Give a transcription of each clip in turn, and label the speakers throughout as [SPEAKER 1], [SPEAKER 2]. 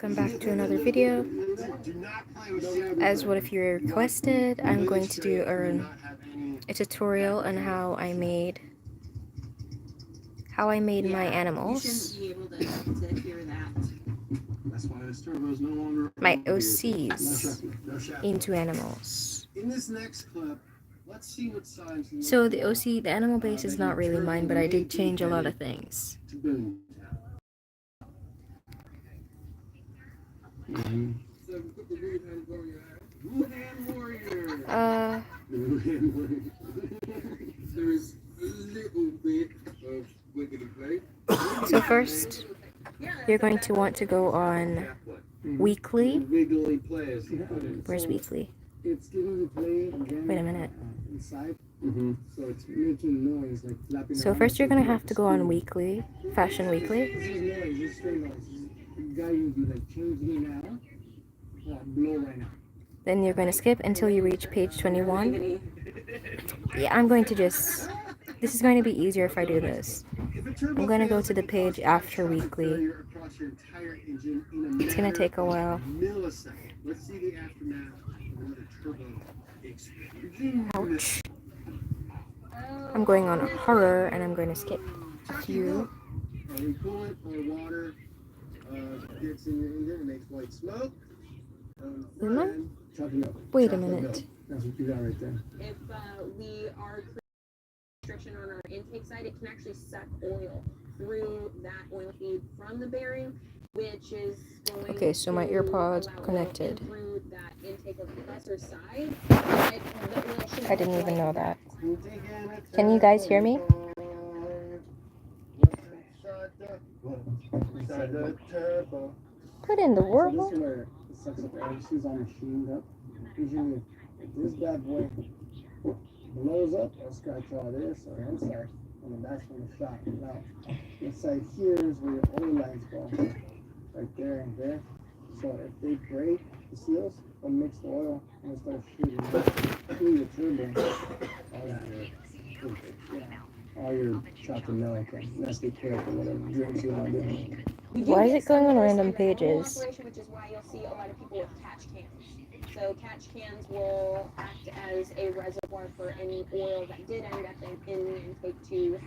[SPEAKER 1] Welcome back to another video. As what if you requested, I'm going to do a tutorial on how I made my animals, my OCs into animals. So the OC, the animal base is not really mine, but I did change a lot of things. So first, you're going to want to go on weekly. Where's weekly? Wait a minute. So first you're going to have to go on weekly, Fashion Weekly. Then you're going to skip until you reach page 21. Yeah, I'm going to this is going to be easier if I do this. I'm going to go to the page after weekly. It's going to take a while. Ouch. I'm going on horror and I'm going to skip a few. Am I? Wait a minute.
[SPEAKER 2] That's what you got right there. If we are restriction on our intake side, it can actually suck oil through that oil feed from the bearing, which is going
[SPEAKER 1] okay, so my earpods connected.
[SPEAKER 2] Through that intake of the compressor side.
[SPEAKER 1] I didn't even know that. Can you guys hear me? What in the world?
[SPEAKER 3] Usually, if this bad boy blows up, I'll scratch all this or inside, and that's when the shot comes out. Inside here is where your oil lines go, right there and there. So if they break the seals, they'll mix the oil and it'll start shooting through the turbo. All your chocolate milk and nasty cake or whatever drinks you want to do.
[SPEAKER 1] Why is it going on random pages?
[SPEAKER 2] Which is why you'll see a lot of people with catch cans. So catch cans will act as a reservoir for any oil that did end up in the intake to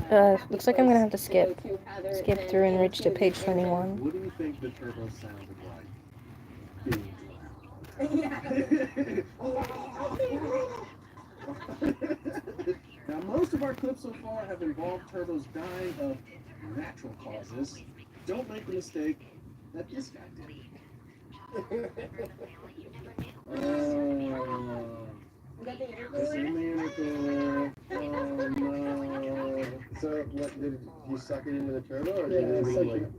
[SPEAKER 2] have.
[SPEAKER 1] Looks like I'm gonna have to skip through and reach to page 21.
[SPEAKER 4] What do you think the turbo sounded like? Now, most of our clips so far have involved turbos dying of natural causes. Don't make the mistake that this guy did. So, what did you suck it into the turbo, or did it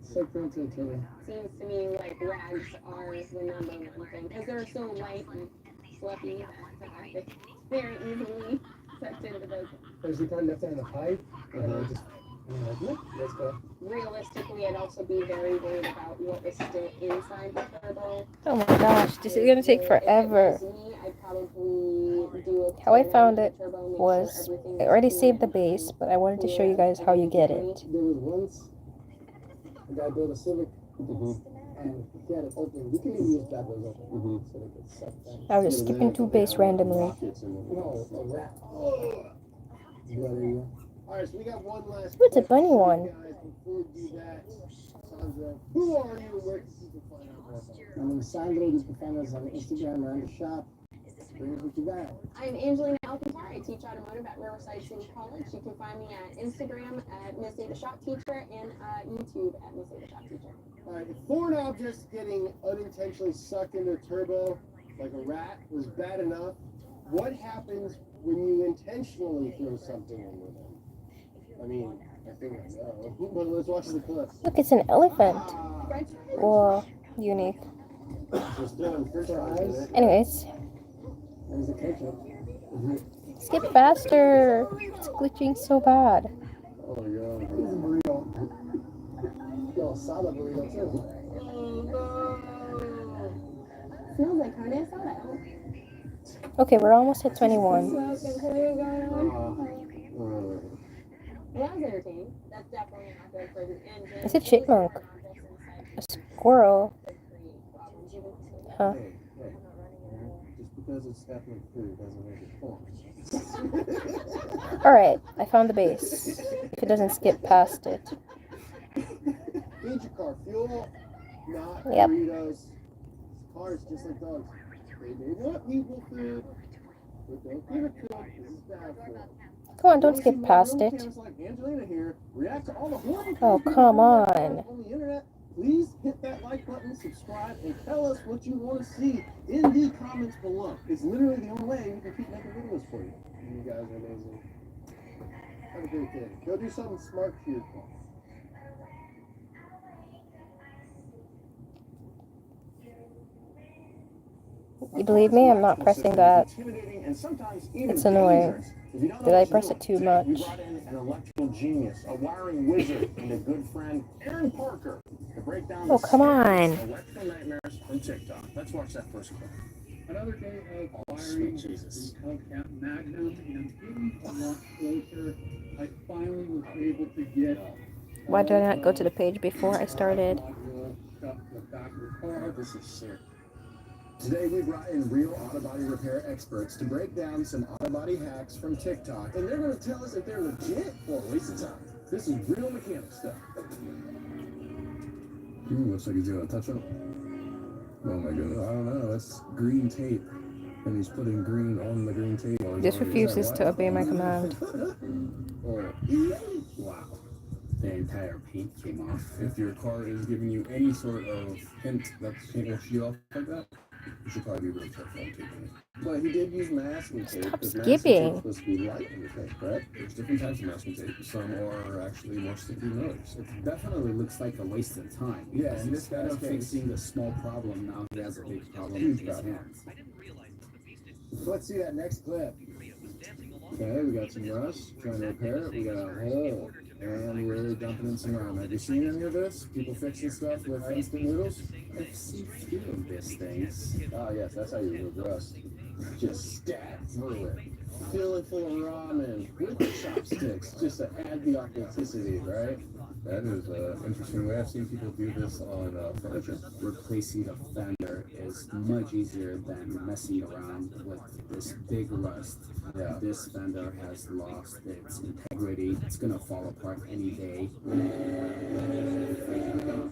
[SPEAKER 3] suck it into the turbo?
[SPEAKER 2] Seems to me like rags are the number one thing because they're so light and fluffy that it's very easily sucked into those.
[SPEAKER 3] There's the kind left in the pipe, and just. Let's go.
[SPEAKER 2] Realistically, I'd also be very worried about what is still inside the turbo.
[SPEAKER 1] Oh my gosh, this is gonna take forever. How I found it was, I already saved the base, but I wanted to show you guys how you get it.
[SPEAKER 3] There was once a guy built a Civic, and he had it open. You can even use bad boys open, so they could suck them.
[SPEAKER 1] I was just skipping through base randomly.
[SPEAKER 3] No, a rat.
[SPEAKER 4] Alright, so we got one last.
[SPEAKER 1] What's a bunny one?
[SPEAKER 4] Before we do that, Sandra, who are you and where can people find out?
[SPEAKER 3] My name is Sandra. You can find us on Instagram or in the shop. Bring us what you got.
[SPEAKER 2] I'm Angelina Alcantara. I teach automotive at Riverside City College. You can find me at Instagram at Miss A the Shop Teacher and YouTube at Miss A the Shop Teacher.
[SPEAKER 4] Alright, if foreign objects getting unintentionally sucked into a turbo, like a rat, was bad enough, what happens when you intentionally throw something in with them? I mean, I think I know, but let's watch the clip.
[SPEAKER 1] Look, it's an elephant. Whoa, unique. Anyways.
[SPEAKER 3] There's the ketchup.
[SPEAKER 1] Skip faster. It's glitching so bad.
[SPEAKER 4] Oh my god.
[SPEAKER 3] This is a burrito. Yo, salad burrito too.
[SPEAKER 2] Smells like carne asada.
[SPEAKER 1] Okay, we're almost at 21.
[SPEAKER 2] Well, that was entertaining. That's definitely not good for the engine.
[SPEAKER 1] It's a chipmunk. A squirrel. Huh.
[SPEAKER 4] Hey, just because it's happening through doesn't make it false.
[SPEAKER 1] Alright, I found the base. If it doesn't skip past it.
[SPEAKER 4] Feed your car fuel, not
[SPEAKER 1] Yep.
[SPEAKER 4] burritos. Cars, just like dogs, they want people food, but don't give it to them. This is bad for them.
[SPEAKER 1] Come on, don't skip past it.
[SPEAKER 4] Like Angelina here, react to all the horrible
[SPEAKER 1] Oh,
[SPEAKER 4] things
[SPEAKER 1] come
[SPEAKER 4] people
[SPEAKER 1] on.
[SPEAKER 4] on the internet. Please hit that like button, subscribe, and tell us what you want to see in the comments below. It's literally the only way we can keep making videos for you. You guys are amazing. Have a great day. Go do something smart for your car.
[SPEAKER 1] You believe me? I'm not pressing that. It's annoying. Did I press it too much?
[SPEAKER 4] We brought in an electrical genius, a wiring wizard, and a good friend, Aaron Parker, to break down
[SPEAKER 1] Oh, come on.
[SPEAKER 4] electrical nightmares from TikTok. Let's watch that first clip.
[SPEAKER 5] Another day of wiring
[SPEAKER 4] Jesus.
[SPEAKER 5] the Hellcat Magnum, and getting a lot closer. I finally was able to get.
[SPEAKER 1] Why did I not go to the page before I started?
[SPEAKER 4] This is sick. Today we brought in real auto body repair experts to break down some auto body hacks from TikTok, and they're going to tell us if they're legit or a waste of time. This is real mechanic stuff.
[SPEAKER 6] Looks like he's gonna touch up. Oh my goodness, I don't know. That's green tape, and he's putting green on the green tape.
[SPEAKER 1] This refuses to obey my command.
[SPEAKER 6] Wow. The entire paint came off. If your car is giving you any sort of hint that the paint will shoot off like that, you should probably be really careful on taking it.
[SPEAKER 4] But he did use masking tape.
[SPEAKER 1] Stop
[SPEAKER 4] because
[SPEAKER 1] skipping.
[SPEAKER 4] masking tape is supposed to be light in the tape, correct?
[SPEAKER 6] There's different types of masking tape. Some are actually more sticky than others.
[SPEAKER 7] It definitely looks like a waste of time.
[SPEAKER 4] Yeah,
[SPEAKER 7] Because
[SPEAKER 4] in this
[SPEAKER 7] instead
[SPEAKER 4] guy's
[SPEAKER 7] of
[SPEAKER 4] case-
[SPEAKER 7] fixing the small problem, now he has a big problem
[SPEAKER 4] Huge
[SPEAKER 7] with his
[SPEAKER 4] problem.
[SPEAKER 7] hands.
[SPEAKER 4] Let's see that next clip. Okay, we got some rust, trying to repair it. We got a hole, and we're dumping in some rime. Have you seen any of this? People fixing stuff with instant noodles?
[SPEAKER 7] I've seen a few of these things.
[SPEAKER 4] Oh, yes, that's how you remove rust. Just scat through it. Fill it full of ramen with the chopsticks, just to add the authenticity, right?
[SPEAKER 6] That is an interesting way. I've seen people do this on furniture.
[SPEAKER 7] Replacing the fender is much easier than messing around with this big rust.
[SPEAKER 4] Yeah.
[SPEAKER 7] This fender has lost its integrity. It's gonna fall apart any day.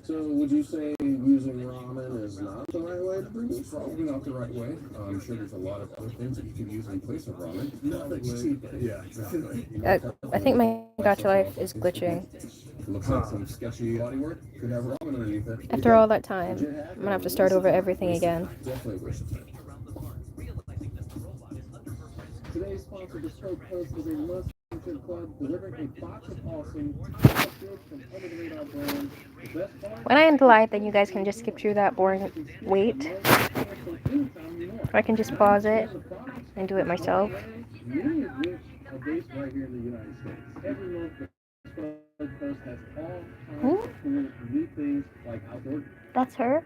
[SPEAKER 4] So would you say using ramen is not the right way to bring
[SPEAKER 6] It's probably not the right way. I'm sure there's a lot of other things that you can use in place of ramen.
[SPEAKER 4] Nothing cheaper.
[SPEAKER 6] Yeah, exactly.
[SPEAKER 1] I think my gacha life is glitching.
[SPEAKER 6] It looks like some sketchy body work. Could have ramen underneath it.
[SPEAKER 1] After all that time, I'm gonna have to start over everything again.
[SPEAKER 6] Definitely wish it.
[SPEAKER 5] Today's sponsor, the Stroke Post, is a must-mention club delivering a box of awesome outfits from under-the-radar brands. The best part?
[SPEAKER 1] When I end the live, then you guys can just skip through that boring wait. Or I can just pause it and do it myself.
[SPEAKER 5] Many of which are based right here in the United States. Every month, the Stroke Post has all kinds of cool new things like outdoor.
[SPEAKER 1] That's her.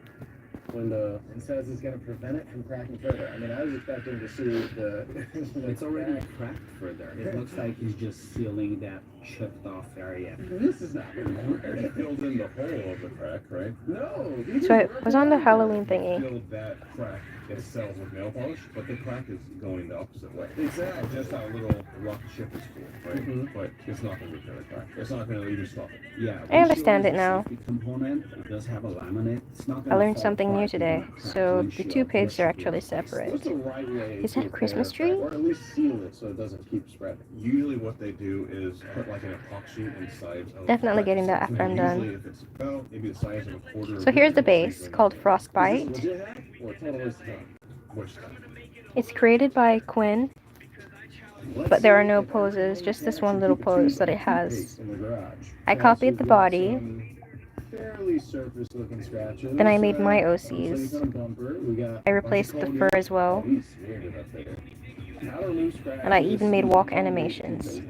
[SPEAKER 4] Window and says it's going to prevent it from cracking further. I mean, I was expecting to see the.
[SPEAKER 7] It's already cracked further. It looks like he's just sealing that chipped off area.
[SPEAKER 4] This is not going to work.
[SPEAKER 6] It fills in the hole of the crack, right?
[SPEAKER 4] No.
[SPEAKER 1] So it was on the Halloween thingy.
[SPEAKER 6] Filled that crack itself with nail polish, but the crack is going the opposite way.
[SPEAKER 4] Exactly.
[SPEAKER 6] Just that little rock chip is cool, right?
[SPEAKER 4] Mhm.
[SPEAKER 6] But it's not going to repair the crack. It's not going to even stop it.
[SPEAKER 7] Yeah.
[SPEAKER 1] I understand it now.
[SPEAKER 7] The component, it does have a laminate. It's not
[SPEAKER 1] I
[SPEAKER 7] gonna
[SPEAKER 1] learned
[SPEAKER 7] fall
[SPEAKER 1] something new
[SPEAKER 7] apart
[SPEAKER 1] today.
[SPEAKER 7] when you crack
[SPEAKER 1] So the
[SPEAKER 7] windshield.
[SPEAKER 1] two pages are actually
[SPEAKER 4] What's
[SPEAKER 1] separate.
[SPEAKER 4] the right way?
[SPEAKER 1] Is
[SPEAKER 4] to
[SPEAKER 1] that a Christmas
[SPEAKER 4] repair a
[SPEAKER 1] tree?
[SPEAKER 4] crack, or at least seal it so it doesn't keep spreading?
[SPEAKER 6] Usually what they do is put like an epoxy inside of
[SPEAKER 1] Definitely
[SPEAKER 6] the
[SPEAKER 1] getting that
[SPEAKER 6] crack.
[SPEAKER 1] after I'm
[SPEAKER 6] Usually
[SPEAKER 1] done.
[SPEAKER 6] if it's about maybe the size of a quarter.
[SPEAKER 1] So here's the base
[SPEAKER 6] something
[SPEAKER 1] called
[SPEAKER 4] Is
[SPEAKER 1] Frostbite.
[SPEAKER 4] this legit hack or a total waste of time?
[SPEAKER 6] Which time?
[SPEAKER 1] It's created by Quinn, but there are no poses, just this one little pose that it has.
[SPEAKER 4] In the garage.
[SPEAKER 1] I copied the body,
[SPEAKER 4] Fairly surface looking scratches.
[SPEAKER 1] then I made my
[SPEAKER 4] So
[SPEAKER 1] OCs.
[SPEAKER 4] you got a bumper. We got
[SPEAKER 1] I replaced the fur as well,
[SPEAKER 4] How to remove scratches.
[SPEAKER 1] and I even made walk animations.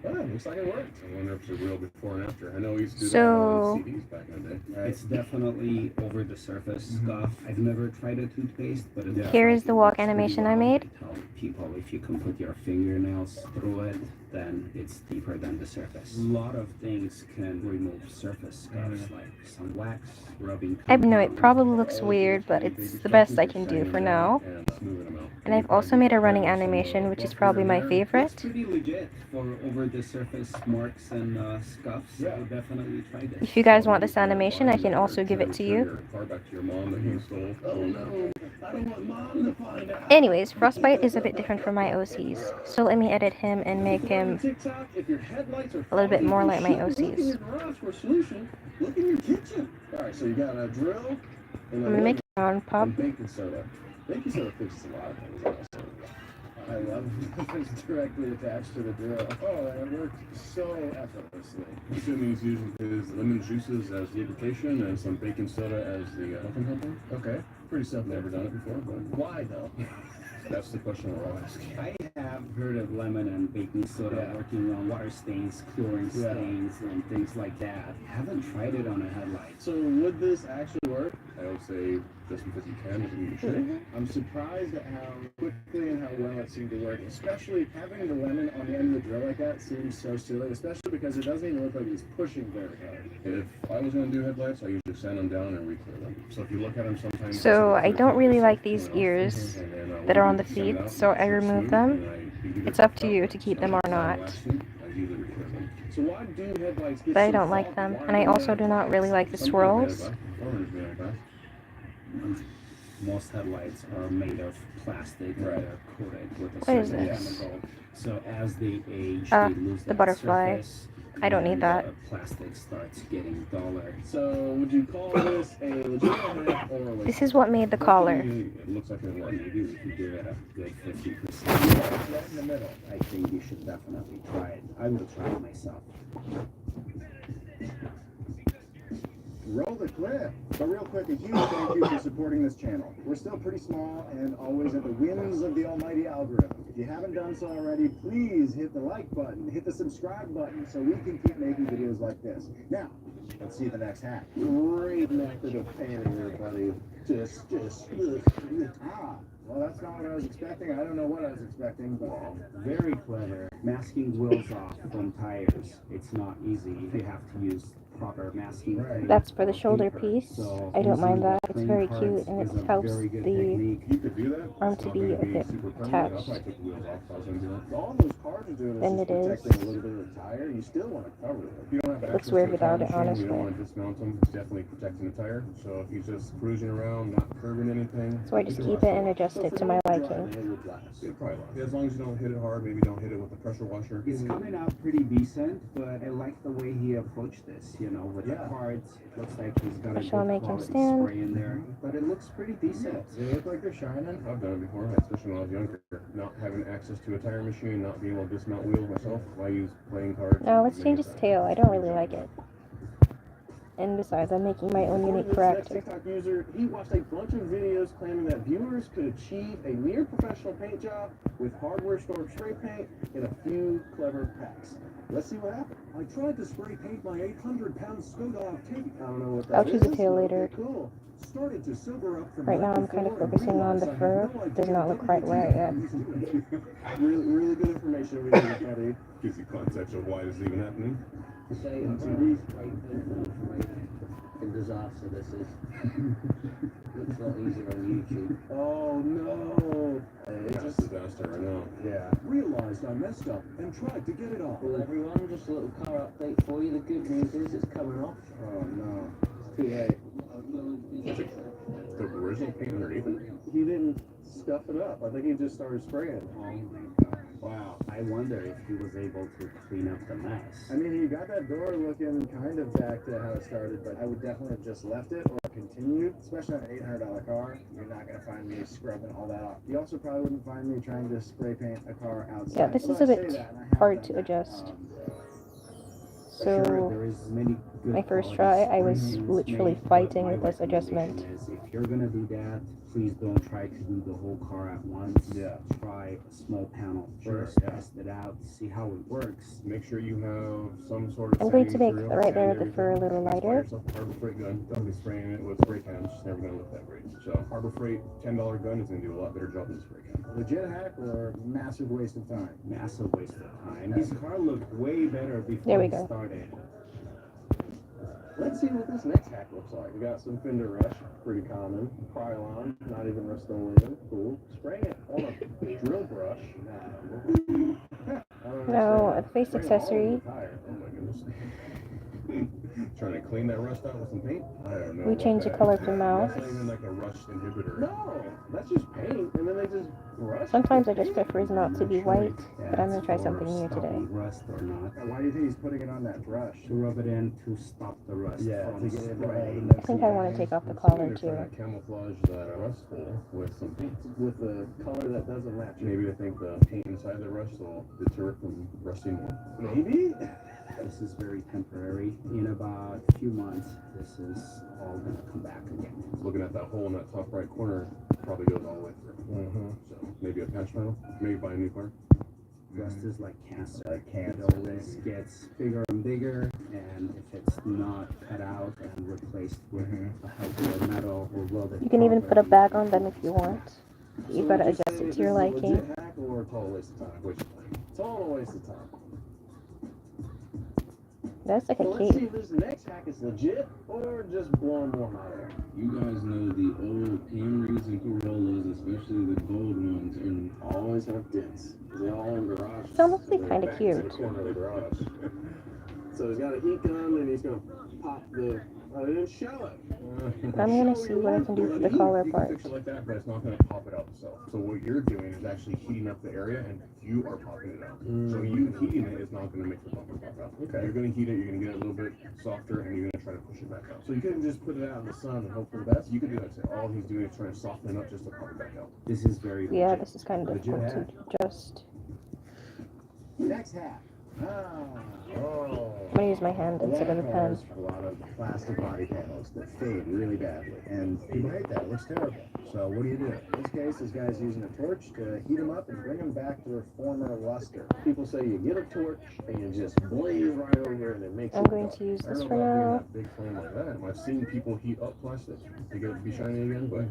[SPEAKER 4] Oh, looks like it worked.
[SPEAKER 6] I wonder if it's a real before and after. I know we used to do
[SPEAKER 1] So-
[SPEAKER 6] that on CDs back in the day. Right?
[SPEAKER 7] It's definitely over the surface stuff. I've never tried a toothpaste, but it looks
[SPEAKER 1] Here is
[SPEAKER 7] like
[SPEAKER 1] the
[SPEAKER 7] it
[SPEAKER 1] walk
[SPEAKER 7] works pretty
[SPEAKER 1] animation I
[SPEAKER 7] well.
[SPEAKER 1] made.
[SPEAKER 7] I tell people if you can put your fingernails through it, then it's deeper than the surface. A lot of things can remove surface scuffs, like some wax, rubbing.
[SPEAKER 1] I know it
[SPEAKER 7] compound.
[SPEAKER 1] probably looks weird, but it's the best I can do for now.
[SPEAKER 6] And smoothing them out.
[SPEAKER 1] And I've also made a running animation, which is probably my
[SPEAKER 7] It's
[SPEAKER 1] favorite.
[SPEAKER 7] pretty legit for over the surface marks and scuffs. I would definitely try this.
[SPEAKER 1] If you guys want this animation, I can also give it to you.
[SPEAKER 6] Car back to your mom that you stole.
[SPEAKER 4] Oh no, I don't want mom to find out.
[SPEAKER 1] Anyways, Frostbite is a bit different from my OCs, so let me edit him and make him
[SPEAKER 4] TikTok, if your headlights are
[SPEAKER 1] a little bit
[SPEAKER 4] foggy,
[SPEAKER 1] more
[SPEAKER 4] you
[SPEAKER 1] like my
[SPEAKER 4] shouldn't Look in
[SPEAKER 1] OCs.
[SPEAKER 4] your garage for a solution. Look in your kitchen. All right, so you got a drill and
[SPEAKER 1] I'm gonna make it round pop.
[SPEAKER 4] and baking soda. Baking soda fixes a lot of things. Honestly. I love it. It's directly attached to the drill. Oh, and it worked so effortlessly.
[SPEAKER 6] Assuming he's using his lemon juices as lubrication and some baking soda as the muffin helper.
[SPEAKER 4] Okay, pretty simple.
[SPEAKER 6] Never done it before, but
[SPEAKER 4] Why though?
[SPEAKER 6] that's the question we're all asking.
[SPEAKER 7] I have heard of lemon and baking soda working on water stains, chlorine stains, and things like that. Haven't tried it on a headlight.
[SPEAKER 4] So would this actually work?
[SPEAKER 6] I would say just because you can doesn't mean you should.
[SPEAKER 4] I'm surprised at how quickly and how well it seemed to work. Especially having the lemon on the end of the drill like that seems so silly. Especially because it doesn't even look like he's pushing very hard.
[SPEAKER 6] If I was going to do headlights, I usually sand them down and re-clear them. So if you look at them sometimes...
[SPEAKER 1] So I don't really like these ears that are on the feet, so I remove them. It's up to you to keep them or not.
[SPEAKER 4] So why do headlights get
[SPEAKER 1] But I
[SPEAKER 4] so
[SPEAKER 1] don't like
[SPEAKER 4] fogged?
[SPEAKER 1] them,
[SPEAKER 4] Why
[SPEAKER 1] and I
[SPEAKER 4] do
[SPEAKER 1] also
[SPEAKER 4] they-
[SPEAKER 1] do not really like the swirls.
[SPEAKER 7] Most headlights are made of plastic,
[SPEAKER 6] Right.
[SPEAKER 7] they're coated with a
[SPEAKER 1] What is
[SPEAKER 7] certain
[SPEAKER 1] this?
[SPEAKER 7] chemical. So as they age,
[SPEAKER 1] Ah,
[SPEAKER 7] they lose
[SPEAKER 1] the
[SPEAKER 7] that
[SPEAKER 1] butterfly.
[SPEAKER 7] surface,
[SPEAKER 1] I don't need
[SPEAKER 7] and
[SPEAKER 1] that.
[SPEAKER 7] the plastic starts getting duller.
[SPEAKER 4] So would you call this a legitimate hack or a waste?
[SPEAKER 1] This is what made the collar.
[SPEAKER 6] It looks like it was.
[SPEAKER 7] Maybe we could give it a good 50%.
[SPEAKER 4] Right in the middle.
[SPEAKER 7] I think you should definitely try it. I will try it myself.
[SPEAKER 4] Roll the clip. But real quick, a huge thank you for supporting this channel. We're still pretty small and always at the whims of the almighty algorithm. If you haven't done so already, please hit the like button, hit the subscribe button so we can keep making videos like this. Now, let's see the next hack. Great method of panning your buddy. Well, that's not what I was expecting. I don't know what I was expecting, but
[SPEAKER 7] Very clever. Masking wheels off from tires. It's not easy. You have to use proper masking.
[SPEAKER 4] Right.
[SPEAKER 7] tape
[SPEAKER 1] That's for the
[SPEAKER 7] or
[SPEAKER 1] shoulder
[SPEAKER 7] paper.
[SPEAKER 1] piece.
[SPEAKER 7] So
[SPEAKER 1] I don't mind
[SPEAKER 7] using
[SPEAKER 1] that. It's
[SPEAKER 7] playing
[SPEAKER 1] very
[SPEAKER 7] cards
[SPEAKER 1] cute, and
[SPEAKER 7] is
[SPEAKER 1] it
[SPEAKER 7] a
[SPEAKER 1] helps
[SPEAKER 7] very good
[SPEAKER 1] the
[SPEAKER 7] technique.
[SPEAKER 6] You could do that.
[SPEAKER 1] arm
[SPEAKER 6] It's
[SPEAKER 1] to
[SPEAKER 6] not
[SPEAKER 1] be
[SPEAKER 6] gonna
[SPEAKER 1] a bit
[SPEAKER 6] super permanent.
[SPEAKER 1] attached.
[SPEAKER 6] I'll probably take the wheels off if I was gonna do that.
[SPEAKER 4] all those cars are doing
[SPEAKER 1] Than
[SPEAKER 4] is
[SPEAKER 1] it
[SPEAKER 4] just
[SPEAKER 1] is.
[SPEAKER 4] protecting a little bit of the tire. You still want to cover it.
[SPEAKER 6] If you don't have
[SPEAKER 1] It looks
[SPEAKER 6] access
[SPEAKER 1] weird
[SPEAKER 6] to a tire
[SPEAKER 1] without it,
[SPEAKER 6] machine,
[SPEAKER 1] honestly.
[SPEAKER 6] You don't want to dismount them. It's definitely protecting the tire. So if he's just cruising around, not curving anything.
[SPEAKER 1] So I just keep it and adjust it to my liking.
[SPEAKER 6] It probably lasts. As long as you don't hit it hard, maybe don't hit it with the pressure washer.
[SPEAKER 7] It's coming out pretty decent, but I like the way he approached this, you know, with the cards. It looks like he's got a
[SPEAKER 1] I shall
[SPEAKER 7] good
[SPEAKER 1] make him
[SPEAKER 7] quality
[SPEAKER 1] stand.
[SPEAKER 7] spray in there, but it looks pretty decent.
[SPEAKER 4] They look like they're shining.
[SPEAKER 6] I've done it before, especially when I was younger. Not having access to a tire machine, not being able to dismount wheels myself. I use playing cards.
[SPEAKER 1] Now let's change his tail. I don't really like it. And besides, I'm making my own unique
[SPEAKER 4] According to this next
[SPEAKER 1] character.
[SPEAKER 4] TikTok user, he watched a bunch of videos claiming that viewers could achieve a near professional paint job with hardware store spray paint in a few clever packs. Let's see what happened.
[SPEAKER 5] I tried to spray paint my 800-pound Skoda Octavia.
[SPEAKER 4] I don't know what that
[SPEAKER 1] I'll choose a
[SPEAKER 4] is,
[SPEAKER 1] tail
[SPEAKER 4] but
[SPEAKER 1] later.
[SPEAKER 4] okay, Cool.
[SPEAKER 5] Started to sober up from
[SPEAKER 1] Right now,
[SPEAKER 5] right
[SPEAKER 1] I'm kind of
[SPEAKER 5] before and
[SPEAKER 1] focusing on the
[SPEAKER 5] realized I
[SPEAKER 1] fur.
[SPEAKER 5] had no
[SPEAKER 1] Does
[SPEAKER 5] idea
[SPEAKER 1] not look
[SPEAKER 5] what
[SPEAKER 1] quite
[SPEAKER 5] the
[SPEAKER 1] right yet.
[SPEAKER 5] was doing.
[SPEAKER 4] Really good information we need, buddy.
[SPEAKER 6] Gives you context of why this is even happening.
[SPEAKER 8] Say fucking disaster this is. Looks a lot easier on YouTube.
[SPEAKER 4] Oh no.
[SPEAKER 6] It's just a disaster right now.
[SPEAKER 4] Yeah.
[SPEAKER 5] Realized I messed up and tried to get it off.
[SPEAKER 8] Well everyone, just a little car update for you. The good news is it's coming off.
[SPEAKER 4] Oh no. Too late.
[SPEAKER 6] The original paint underneath it?
[SPEAKER 4] He didn't stuff it up. I think he just started spraying.
[SPEAKER 7] Oh my god. Wow. I wonder if he was able to clean up the mess.
[SPEAKER 4] I mean, he got that door looking kind of back to how it started, but I would definitely have just left it or continued, especially on an $800 car. You're not going to find me scrubbing all that off. You also probably wouldn't find me trying to spray paint a car outside.
[SPEAKER 1] Yeah, this is
[SPEAKER 4] Although
[SPEAKER 1] a
[SPEAKER 4] I say
[SPEAKER 1] bit
[SPEAKER 4] that, and I have
[SPEAKER 1] hard
[SPEAKER 4] done
[SPEAKER 1] to
[SPEAKER 4] that.
[SPEAKER 1] adjust.
[SPEAKER 7] Sure,
[SPEAKER 1] So
[SPEAKER 7] there is many good
[SPEAKER 1] my first
[SPEAKER 7] quality
[SPEAKER 1] try, I was
[SPEAKER 7] springs
[SPEAKER 1] literally
[SPEAKER 7] made,
[SPEAKER 1] fighting
[SPEAKER 7] but
[SPEAKER 1] with
[SPEAKER 7] my
[SPEAKER 1] this adjustment.
[SPEAKER 7] recommendation is if you're gonna do that, please don't try to do the whole car at once.
[SPEAKER 6] Yeah.
[SPEAKER 7] Try a small panel
[SPEAKER 6] Sure,
[SPEAKER 7] first,
[SPEAKER 6] yeah.
[SPEAKER 7] test it out, see how it works.
[SPEAKER 6] Make sure you have some sort of
[SPEAKER 1] I'm going to
[SPEAKER 6] sanding
[SPEAKER 1] make
[SPEAKER 6] material
[SPEAKER 1] right there
[SPEAKER 6] and
[SPEAKER 1] the fur a
[SPEAKER 6] everything.
[SPEAKER 1] little
[SPEAKER 6] Just buy
[SPEAKER 1] lighter.
[SPEAKER 6] yourself a Harbor Freight gun. Don't be spraying it with spray cans. It's never gonna look that great. So Harbor Freight $10 gun is gonna do a lot better job than the spray can.
[SPEAKER 4] Legit hack or massive waste of time?
[SPEAKER 7] Massive waste of time. This car looked way better
[SPEAKER 1] There
[SPEAKER 7] before
[SPEAKER 1] we
[SPEAKER 7] we
[SPEAKER 1] go.
[SPEAKER 7] started.
[SPEAKER 6] Let's see what this next hack looks like. We got some fender rush, pretty common. Krylon, not even Rust-Oleum, cool. Spraying it on a drill brush.
[SPEAKER 1] No, a face accessory.
[SPEAKER 6] Oh my goodness. Trying to clean that rust out with some paint? I don't know.
[SPEAKER 1] We
[SPEAKER 6] about
[SPEAKER 1] changed the
[SPEAKER 6] that.
[SPEAKER 1] color to mouse.
[SPEAKER 6] That's not even like a rust inhibitor.
[SPEAKER 4] No, that's just paint, and then they just brush.
[SPEAKER 1] Sometimes I just prefer it not to be white, but I'm gonna try something new today.
[SPEAKER 7] Rust or not.
[SPEAKER 4] Why do you think he's putting it on that brush?
[SPEAKER 7] To rub it in to stop the rust
[SPEAKER 4] Yeah,
[SPEAKER 7] from
[SPEAKER 4] to get it
[SPEAKER 7] spraying.
[SPEAKER 1] I think I want to take off the collar
[SPEAKER 6] They're trying
[SPEAKER 1] too.
[SPEAKER 6] to camouflage that rust hole with some paint.
[SPEAKER 4] With the color that doesn't match.
[SPEAKER 6] Maybe I think the paint inside the rust will deter it from rusting more.
[SPEAKER 4] Maybe.
[SPEAKER 7] This is very temporary. In about a few months, this is all gonna come back again.
[SPEAKER 6] Looking at that hole in that top right corner, probably goes all the way through. So maybe a patch panel, maybe buy a new car.
[SPEAKER 7] Rust is like cancer.
[SPEAKER 4] Like cancer.
[SPEAKER 7] It always gets bigger and bigger, and if it's not cut out and replaced with a healthier metal or welded
[SPEAKER 1] You can even put a
[SPEAKER 7] properly,
[SPEAKER 1] bag on them if you want. You've got to
[SPEAKER 4] would you
[SPEAKER 1] adjust
[SPEAKER 4] say
[SPEAKER 1] it to your
[SPEAKER 4] this is a
[SPEAKER 1] liking.
[SPEAKER 4] legit hack or a total waste of time?
[SPEAKER 6] Which
[SPEAKER 4] Total waste of time.
[SPEAKER 1] That's like
[SPEAKER 4] Well,
[SPEAKER 1] a
[SPEAKER 4] let's see
[SPEAKER 1] key.
[SPEAKER 4] if this next hack is legit or just blowing more hot air.
[SPEAKER 6] you guys know the old Camrys and Corollas, especially the gold ones, and
[SPEAKER 4] Always have dents. They're all in garages.
[SPEAKER 1] It's honestly
[SPEAKER 4] They're
[SPEAKER 1] kinda
[SPEAKER 4] back
[SPEAKER 1] cute.
[SPEAKER 4] to the corner of the garage. So he's got a heat gun and he's gonna pop the. I didn't show it.
[SPEAKER 1] I'm gonna see what I can do for the collar
[SPEAKER 6] you
[SPEAKER 1] part.
[SPEAKER 6] can fix it like that, but it's not going to pop it out itself. So what you're doing is actually heating up the area, and you are popping it out. So you heating it is not going to make the bumper pop out.
[SPEAKER 4] Okay.
[SPEAKER 6] You're going to heat it. You're going to get it a little bit softer, and you're going to try to push it back out.
[SPEAKER 4] So you couldn't just put it out in the sun and hope for the best.
[SPEAKER 6] You can do that too. All he's doing is trying to soften it up just to pop it back out.
[SPEAKER 7] This is very
[SPEAKER 1] Yeah,
[SPEAKER 7] legit.
[SPEAKER 1] this is kind of difficult to adjust.
[SPEAKER 4] Next hack. Oh.
[SPEAKER 1] I'm gonna use my hand instead of the pen.
[SPEAKER 4] Cars have a lot of plastic body panels that fade really badly, and people hate that. It looks terrible. So what do? In this case, this guy's using a torch to heat them up and bring them back to their former luster. People say you get a torch and you just blaze right over it and it makes
[SPEAKER 1] I'm
[SPEAKER 4] it
[SPEAKER 1] going
[SPEAKER 4] go.
[SPEAKER 1] to use
[SPEAKER 6] I
[SPEAKER 1] this
[SPEAKER 6] don't
[SPEAKER 1] for
[SPEAKER 6] know about
[SPEAKER 1] now.
[SPEAKER 6] being that big flame like that. I've seen people heat up plastic to get it to be shiny again, but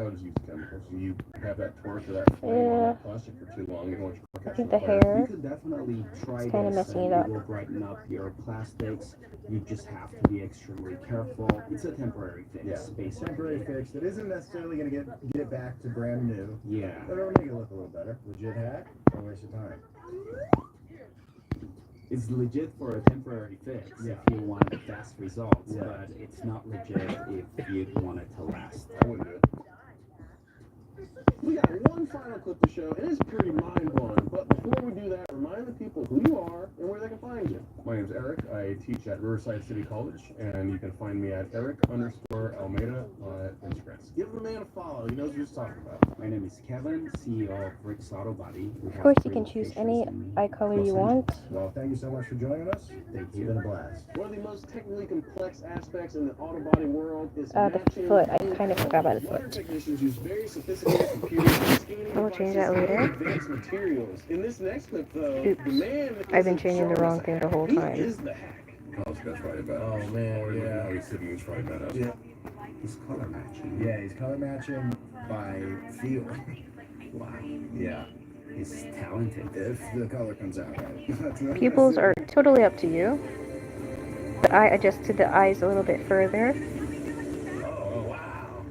[SPEAKER 6] I would just use chemicals. You have that torch or that flame on that plastic for too long, you don't want your car
[SPEAKER 1] I
[SPEAKER 6] catching
[SPEAKER 1] think the
[SPEAKER 6] on fire.
[SPEAKER 7] You
[SPEAKER 1] hair.
[SPEAKER 7] could definitely try
[SPEAKER 1] It's kinda
[SPEAKER 7] this
[SPEAKER 1] messing
[SPEAKER 7] and
[SPEAKER 1] it up.
[SPEAKER 7] it will brighten up your plastics. You just have to be extremely careful. It's a temporary fix,
[SPEAKER 4] Yeah.
[SPEAKER 7] basically.
[SPEAKER 4] Temporary fix that isn't necessarily going to get it back to brand new,
[SPEAKER 7] Yeah.
[SPEAKER 4] but it'll make it look a little better. Legit hack or waste of time?
[SPEAKER 7] It's legit for a temporary fix
[SPEAKER 4] Yeah.
[SPEAKER 7] if you want fast results,
[SPEAKER 4] Yeah.
[SPEAKER 7] but it's not legit if you want it to last.
[SPEAKER 6] I wouldn't do it.
[SPEAKER 4] We got one final clip to show, and it's pretty mind-blowing. But before we do that, remind the people who you are and where they can find you.
[SPEAKER 6] My name's Eric. I teach at Riverside City College, and you can find me at Eric_Almeida on Instagram.
[SPEAKER 4] Give the man a follow. He knows what he's talking about.
[SPEAKER 7] My name is Kevin, CEO of Rick's Auto Body. We
[SPEAKER 1] Of
[SPEAKER 7] have
[SPEAKER 1] course, you
[SPEAKER 7] 3
[SPEAKER 1] can choose
[SPEAKER 7] locations
[SPEAKER 1] any
[SPEAKER 7] in
[SPEAKER 1] eye color
[SPEAKER 7] Los
[SPEAKER 1] you
[SPEAKER 7] Angeles.
[SPEAKER 1] want.
[SPEAKER 4] Well, thank you so much for joining us.
[SPEAKER 7] Thank
[SPEAKER 4] It's
[SPEAKER 7] you.
[SPEAKER 4] been a blast. One of the most technically complex aspects in the auto body world is
[SPEAKER 1] The
[SPEAKER 4] matching
[SPEAKER 1] foot. I
[SPEAKER 4] paint
[SPEAKER 1] kind of forgot about the
[SPEAKER 4] colors.
[SPEAKER 1] foot.
[SPEAKER 4] Technicians use very sophisticated computers and scanning
[SPEAKER 1] I'll change that
[SPEAKER 4] devices
[SPEAKER 1] later.
[SPEAKER 4] and advanced materials. In this next clip, though,
[SPEAKER 1] Oops.
[SPEAKER 4] the man
[SPEAKER 1] I've been
[SPEAKER 4] isn't
[SPEAKER 1] changing the
[SPEAKER 4] showing
[SPEAKER 1] wrong
[SPEAKER 4] us
[SPEAKER 1] thing
[SPEAKER 4] a
[SPEAKER 1] the whole
[SPEAKER 4] hack.
[SPEAKER 1] time.
[SPEAKER 4] He is the hack.
[SPEAKER 6] Oh, this guy's frying bad.
[SPEAKER 4] Oh, man,
[SPEAKER 6] Look at
[SPEAKER 4] yeah.
[SPEAKER 6] how he's sitting, he's frying bad out.
[SPEAKER 4] Yeah.
[SPEAKER 7] It's color matching.
[SPEAKER 4] Yeah, he's color matching by feel.
[SPEAKER 7] Wow.
[SPEAKER 4] Yeah,
[SPEAKER 7] He's talented.
[SPEAKER 4] if the color comes out right.
[SPEAKER 1] Pupils are totally up to you. But I adjusted the eyes a little bit further
[SPEAKER 7] Oh, wow.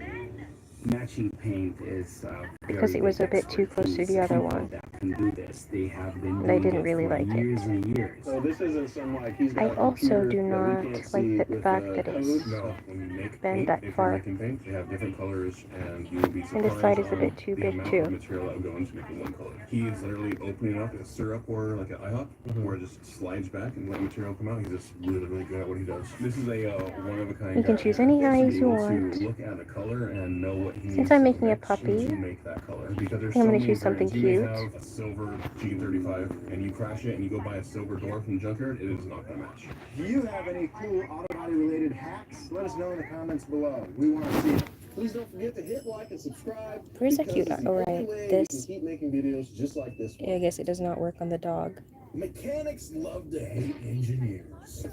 [SPEAKER 7] Matching paint is
[SPEAKER 1] because it was a bit too close to the other one.
[SPEAKER 7] That can do this. They have been
[SPEAKER 1] And I
[SPEAKER 7] doing
[SPEAKER 1] didn't
[SPEAKER 7] it
[SPEAKER 1] really
[SPEAKER 7] for
[SPEAKER 1] like it.
[SPEAKER 7] years and years.
[SPEAKER 4] So this isn't some like he's got
[SPEAKER 1] I
[SPEAKER 4] a
[SPEAKER 1] also
[SPEAKER 4] computer
[SPEAKER 1] do
[SPEAKER 4] that we
[SPEAKER 1] not
[SPEAKER 4] can't
[SPEAKER 1] like
[SPEAKER 4] see
[SPEAKER 1] the
[SPEAKER 4] with
[SPEAKER 1] fact
[SPEAKER 4] the
[SPEAKER 1] that it's
[SPEAKER 4] code.
[SPEAKER 6] No, when you make
[SPEAKER 1] bend
[SPEAKER 6] paint,
[SPEAKER 1] that
[SPEAKER 6] if
[SPEAKER 1] far.
[SPEAKER 6] you're making paint, they have different colors, and you will be
[SPEAKER 1] And
[SPEAKER 6] surprised
[SPEAKER 1] this side is a
[SPEAKER 6] on
[SPEAKER 1] bit too
[SPEAKER 6] the
[SPEAKER 1] big,
[SPEAKER 6] amount
[SPEAKER 1] too.
[SPEAKER 6] of material that will go into making one color. He is literally opening up a syrup or like an IHOP, where it just slides back and let material come out. He's just really, really good at what he does. This is a one-of-a-kind
[SPEAKER 1] You can
[SPEAKER 6] guy.
[SPEAKER 1] choose any
[SPEAKER 6] To
[SPEAKER 1] eyes
[SPEAKER 6] be
[SPEAKER 1] you
[SPEAKER 6] able
[SPEAKER 1] want.
[SPEAKER 6] To look at a color and know what he
[SPEAKER 1] Since
[SPEAKER 6] needs
[SPEAKER 1] I'm
[SPEAKER 6] to
[SPEAKER 1] making a
[SPEAKER 6] mix
[SPEAKER 1] puppy,
[SPEAKER 6] to make that color. Because there's
[SPEAKER 1] I'm
[SPEAKER 6] so
[SPEAKER 1] gonna
[SPEAKER 6] many
[SPEAKER 1] choose something
[SPEAKER 6] brands. You may
[SPEAKER 1] cute.
[SPEAKER 6] have a silver G35 and you crash it and you go buy a silver door from the junkyard, it is not gonna match.
[SPEAKER 4] Do you have any cool auto body related hacks? Let us know in the comments below. We want to see it. Please don't forget to hit like and subscribe.
[SPEAKER 1] Where's that
[SPEAKER 4] because
[SPEAKER 1] cute?
[SPEAKER 4] it's the
[SPEAKER 1] Alright,
[SPEAKER 4] only way we
[SPEAKER 1] this.
[SPEAKER 4] can keep making videos just like this one.
[SPEAKER 1] I guess it does not work on the dog.
[SPEAKER 4] Mechanics love to hate engineers.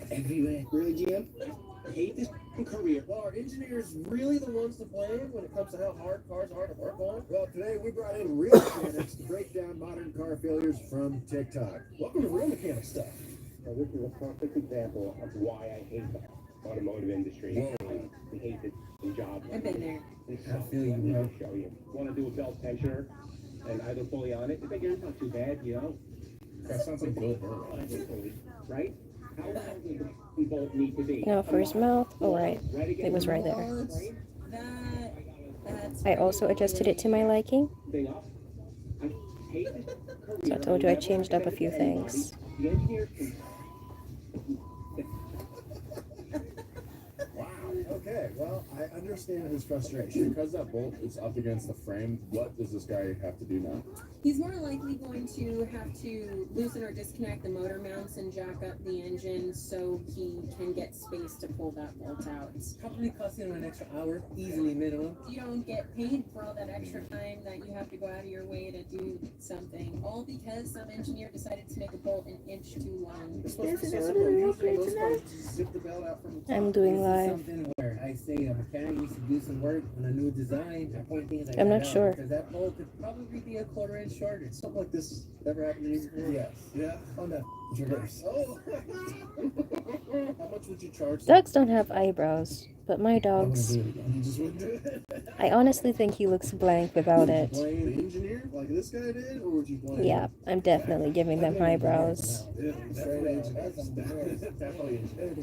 [SPEAKER 4] Everywhere. Really, GM? I hate this career. Well, are engineers really the ones to blame when it comes to how hard cars are to work on? Well, today we brought in real mechanics to break down modern car failures from TikTok. Welcome to Real Mechanic Stuff.
[SPEAKER 9] Now, this is a perfect example of why I hate the automotive industry. We hate the job.
[SPEAKER 2] I've been there.
[SPEAKER 9] I feel you, bro. Show you. Want to do a belt tensioner and either fully on it? The figure's not too bad, you know.
[SPEAKER 6] That sounds like Bill Burr.
[SPEAKER 9] Right? How long do we both need to be?
[SPEAKER 1] No, for his mouth. Alright. It was right there. I also adjusted it to my liking. So I told you I changed up a few things.
[SPEAKER 9] The engineers can
[SPEAKER 4] Okay, well, I understand his frustration.
[SPEAKER 6] Because that bolt is up against the frame, what does this guy have to do now?
[SPEAKER 2] He's more likely going to have to loosen or disconnect the motor mounts and jack up the engine so he can get space to pull that bolt out.
[SPEAKER 8] Probably costing him an extra hour, easily minimum.
[SPEAKER 2] You don't get paid for all that extra time that you have to go out of your way to do something, all because some engineer decided to make a bolt an inch too long.
[SPEAKER 1] I'm doing live.
[SPEAKER 8] Something where I say a mechanic needs to do some work on a new design. I point things like
[SPEAKER 1] I'm not
[SPEAKER 8] that out,
[SPEAKER 1] sure.
[SPEAKER 8] because that bolt could probably be a quarter inch shorter.
[SPEAKER 4] Something like this ever happened to you before?
[SPEAKER 8] Yes.
[SPEAKER 4] Yeah. On the traverse. Oh. How much would you charge?
[SPEAKER 1] Dogs don't have eyebrows, but my dogs.
[SPEAKER 4] You just wouldn't do it?
[SPEAKER 1] I honestly think he looks blank without it.
[SPEAKER 4] Blame the engineer like this guy did, or would you blame?
[SPEAKER 1] Yeah, I'm definitely giving them eyebrows.
[SPEAKER 4] Yeah, definitely engineer. Definitely engineer.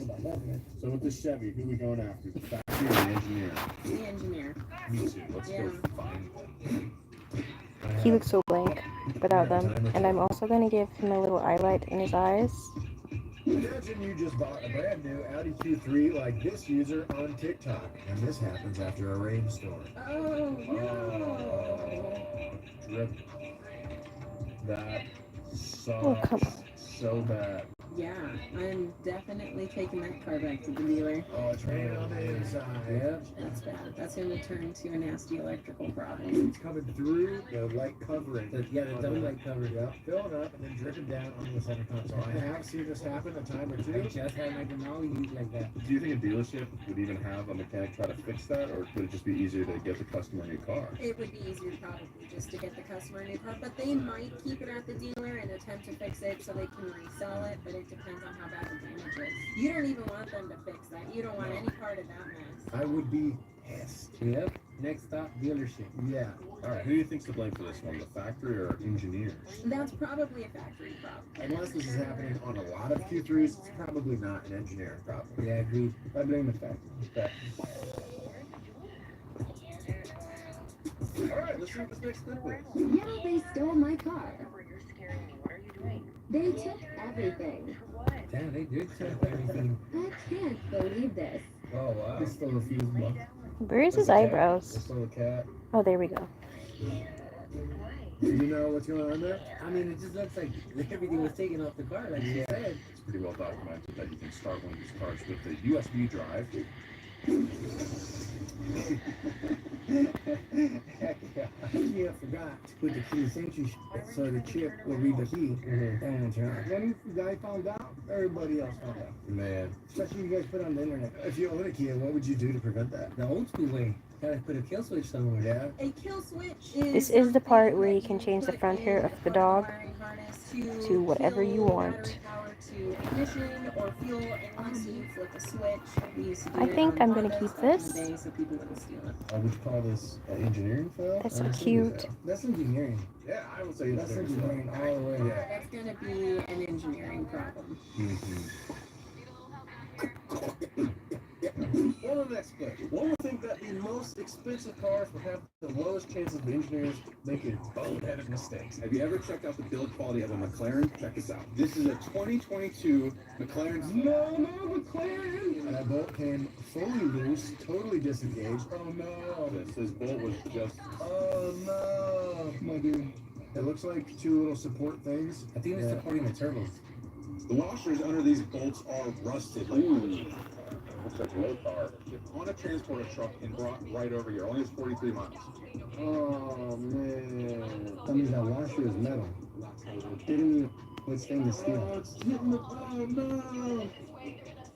[SPEAKER 6] So with this Chevy, who are we going after? The factory or the engineer?
[SPEAKER 2] The engineer.
[SPEAKER 6] Me too. Let's go find them.
[SPEAKER 1] He looks so blank without them. And I'm also going to give him a little highlight in his eyes.
[SPEAKER 4] Imagine you just bought a brand new Audi Q3 like this user on TikTok, and this happens after a rainstorm.
[SPEAKER 2] Oh, no.
[SPEAKER 6] Drip. That sucks
[SPEAKER 1] Oh, come on.
[SPEAKER 6] so bad.
[SPEAKER 2] Yeah, I'm definitely taking that car back to the dealer.
[SPEAKER 4] Oh, it's raining on the inside.
[SPEAKER 8] Yep.
[SPEAKER 2] That's bad. That's going to turn to a nasty electrical problem.
[SPEAKER 4] It's coming through the light covering.
[SPEAKER 8] Yeah, the double light cover.
[SPEAKER 4] Yep, filling up and then dripping down onto the center console. I have seen this happen a time or
[SPEAKER 8] I
[SPEAKER 4] two.
[SPEAKER 8] just had my Denali used like that.
[SPEAKER 6] Do you think a dealership would even have a mechanic try to fix that, or would it just be easier to get the customer a new car?
[SPEAKER 2] It would be easier probably just to get the customer a new car, but they might keep it at the dealer and attempt to fix it so they can resell it, but it depends on how bad the damage is. You don't even want them to fix that. You don't want any part of that mess.
[SPEAKER 4] I would be pissed.
[SPEAKER 8] Yep. Next stop, dealership.
[SPEAKER 4] Yeah.
[SPEAKER 6] All right, who do you think's to blame for this one? The factory or engineers?
[SPEAKER 2] That's probably a factory problem.
[SPEAKER 4] Unless this is happening on a lot of Q3s, it's probably not an engineering problem.
[SPEAKER 8] Yeah, agreed.
[SPEAKER 4] I blame the factory. Alright, let's see what this next clip is.
[SPEAKER 10] Yeah, they stole my car. They took everything.
[SPEAKER 8] Damn, they did check everything.
[SPEAKER 10] I can't believe this.
[SPEAKER 4] Oh wow. They stole the fuse box.
[SPEAKER 1] Where's his
[SPEAKER 4] They
[SPEAKER 1] eyebrows?
[SPEAKER 4] stole the cat.
[SPEAKER 1] Oh, there we go.
[SPEAKER 4] Do you know what's going on there?
[SPEAKER 8] I mean, it just looks like everything was taken off the car, like you said.
[SPEAKER 6] It's pretty well documented that you can start one of these cars with the USB drive.
[SPEAKER 4] Heck yeah. Yeah, I forgot to put the key century so the chip will read the key. And when the guy found out, everybody else found out.
[SPEAKER 6] Man.
[SPEAKER 4] Especially you guys put on the internet. If you own a key, what would you do to prevent that?
[SPEAKER 8] The old school way. Gotta put a kill switch somewhere.
[SPEAKER 4] Yeah.
[SPEAKER 2] A kill switch is...
[SPEAKER 1] This is the part where you can change the front hair of the dog to whatever you want.
[SPEAKER 2] To ignition or fuel, and so you flip a switch. We used to do
[SPEAKER 1] I
[SPEAKER 2] it
[SPEAKER 1] think
[SPEAKER 2] on
[SPEAKER 1] I'm gonna
[SPEAKER 2] Hondas
[SPEAKER 1] keep
[SPEAKER 2] back in the
[SPEAKER 1] this.
[SPEAKER 2] day so people wouldn't steal it.
[SPEAKER 4] I would call this an engineering fail.
[SPEAKER 1] That's
[SPEAKER 4] or
[SPEAKER 1] so
[SPEAKER 4] a
[SPEAKER 1] cute.
[SPEAKER 4] fail. That's engineering. Yeah, I would say that's engineering all the way. Yeah.
[SPEAKER 2] That's gonna be an engineering problem.
[SPEAKER 4] On the next clip, one would think that the most expensive cars would have the lowest chances of engineers making boneheaded mistakes.
[SPEAKER 6] Have you ever checked out the build quality of a McLaren? Check this out. This is a 2022 McLaren.
[SPEAKER 4] No, McLaren! That bolt came fully loose, totally disengaged. Oh no!
[SPEAKER 6] This bolt was just...
[SPEAKER 4] Oh no! My dude.
[SPEAKER 11] It looks like two little support things.
[SPEAKER 6] I think it's supporting the turbos.
[SPEAKER 11] The washers under these bolts are rusted.
[SPEAKER 9] Looks like an old car.
[SPEAKER 11] On a transporter truck and brought right over here. Only has 43 miles.
[SPEAKER 3] Oh man. That means that washer is metal. Didn't even put stainless steel.
[SPEAKER 11] Oh, it's hitting the no.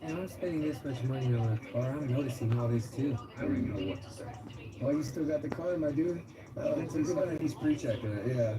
[SPEAKER 6] And I'm spending this much money on a car. I'm noticing all this too.
[SPEAKER 11] I don't even know what to say.
[SPEAKER 3] Oh, you still got the car, my dude?
[SPEAKER 11] It's got a pre-check in it, yeah.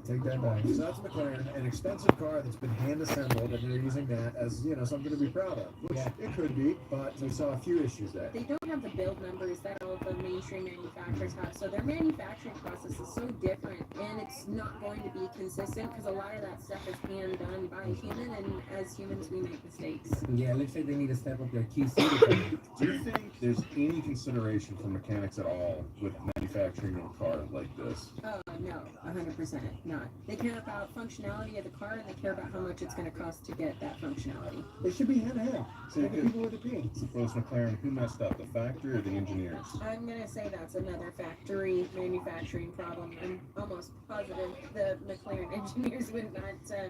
[SPEAKER 3] Take that back.
[SPEAKER 11] So that's McLaren, an expensive car that's been hand-assembled, and they're using that as, something to be proud of. Which it could be, but we saw a few issues there.
[SPEAKER 2] They don't have the build numbers that all of the mainstream manufacturers have, so their manufacturing process is so different, and it's not going to be consistent because a lot of that stuff is hand done by a human, and as humans we make mistakes.
[SPEAKER 6] Yeah, it looks like they need to step up their QC department.
[SPEAKER 11] Do you think there's any consideration for mechanics at all with manufacturing a car like this?
[SPEAKER 2] Oh, no, 100% not. They care about functionality of the car, and they care about how much it's going to cost to get that functionality.
[SPEAKER 3] It should be hand-to-hand.
[SPEAKER 11] So
[SPEAKER 3] Like the people with the P.
[SPEAKER 11] Suppose McLaren, who messed up, the factory or the engineers?
[SPEAKER 2] I'm going to say that's another factory manufacturing problem. I'm almost positive the McLaren engineers would not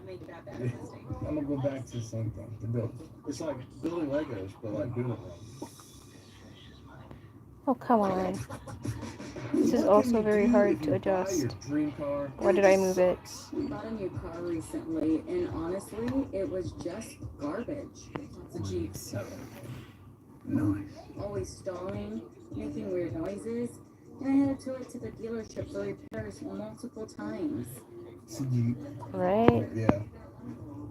[SPEAKER 2] make that bad a mistake.
[SPEAKER 3] I'm gonna go back to the same thing. The build.
[SPEAKER 11] It's like building Legos, but like doing it wrong.
[SPEAKER 1] Oh, come on. This is also very hard to adjust.
[SPEAKER 11] Dream car.
[SPEAKER 1] Why did I move it?
[SPEAKER 12] We bought a new car recently, and honestly, it was just garbage.
[SPEAKER 2] It's a Jeep, so.
[SPEAKER 11] Nice.
[SPEAKER 12] Always stalling, making weird noises, and I had to tow it to the dealership for repairs multiple times.
[SPEAKER 1] Right?
[SPEAKER 11] Yeah.